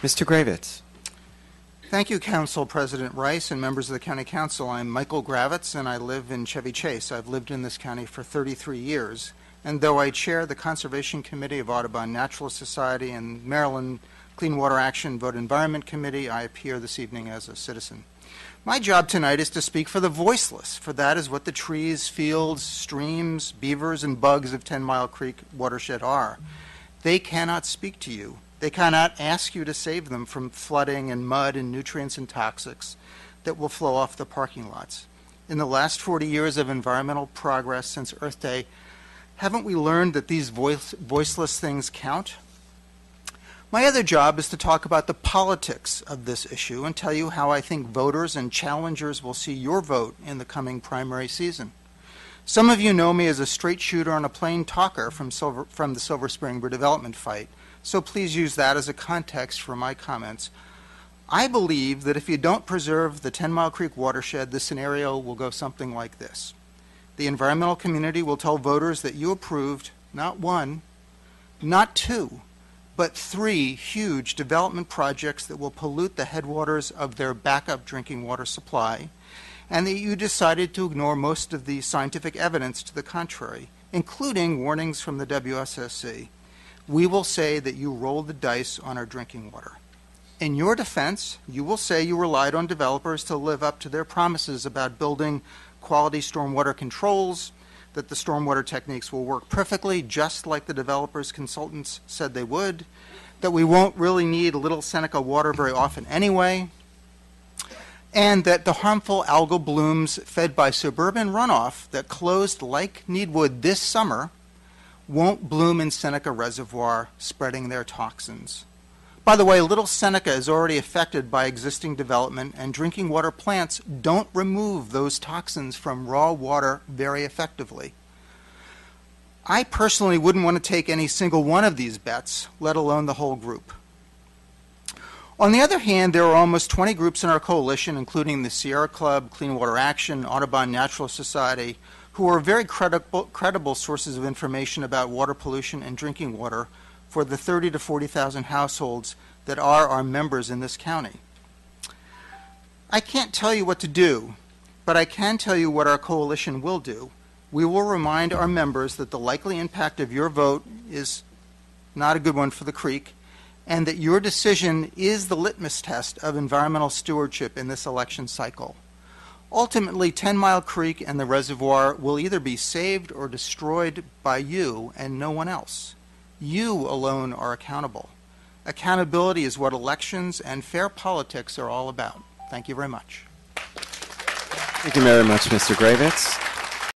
Mr. Gravitz. Thank you, Council President Rice and members of the County Council. I'm Michael Gravitz, and I live in Chevy Chase. I've lived in this county for 33 years, and though I chair the Conservation Committee of Audubon Naturalist Society and Maryland Clean Water Action Vote Environment Committee, I appear this evening as a citizen. My job tonight is to speak for the voiceless, for that is what the trees, fields, streams, beavers, and bugs of 10 Mile Creek watershed are. They cannot speak to you. They cannot ask you to save them from flooding and mud and nutrients and toxics that will flow off the parking lots. In the last 40 years of environmental progress since Earth Day, haven't we learned that these voiceless things count? My other job is to talk about the politics of this issue and tell you how I think voters and challengers will see your vote in the coming primary season. Some of you know me as a straight shooter and a plain talker from the Silver Spring redevelopment fight, so please use that as a context for my comments. I believe that if you don't preserve the 10 Mile Creek watershed, the scenario will go something like this. The environmental community will tell voters that you approved not one, not two, but 3 huge development projects that will pollute the headwaters of their backup drinking water supply, and that you decided to ignore most of the scientific evidence to the contrary, including warnings from the WSSC. We will say that you rolled the dice on our drinking water. In your defense, you will say you relied on developers to live up to their promises about building quality stormwater controls, that the stormwater techniques will work perfectly, just like the developers' consultants said they would, that we won't really need Little Seneca water very often anyway, and that the harmful algal blooms fed by suburban runoff that closed Lake Needwood this summer won't bloom in Seneca Reservoir, spreading their toxins. By the way, Little Seneca is already affected by existing development, and drinking water plants don't remove those toxins from raw water very effectively. I personally wouldn't want to take any single one of these bets, let alone the whole group. On the other hand, there are almost 20 groups in our coalition, including the Sierra Club, Clean Water Action, Audubon Naturalist Society, who are very credible sources of information about water pollution and drinking water for the 30 to 40,000 households that are our members in this county. I can't tell you what to do, but I can tell you what our coalition will do. We will remind our members that the likely impact of your vote is not a good one for the creek, and that your decision is the litmus test of environmental stewardship in this election cycle. Ultimately, 10 Mile Creek and the reservoir will either be saved or destroyed by you and no one else. You alone are accountable. Accountability is what elections and fair politics are all about. Thank you very much. Thank you very much, Mr. Gravitz.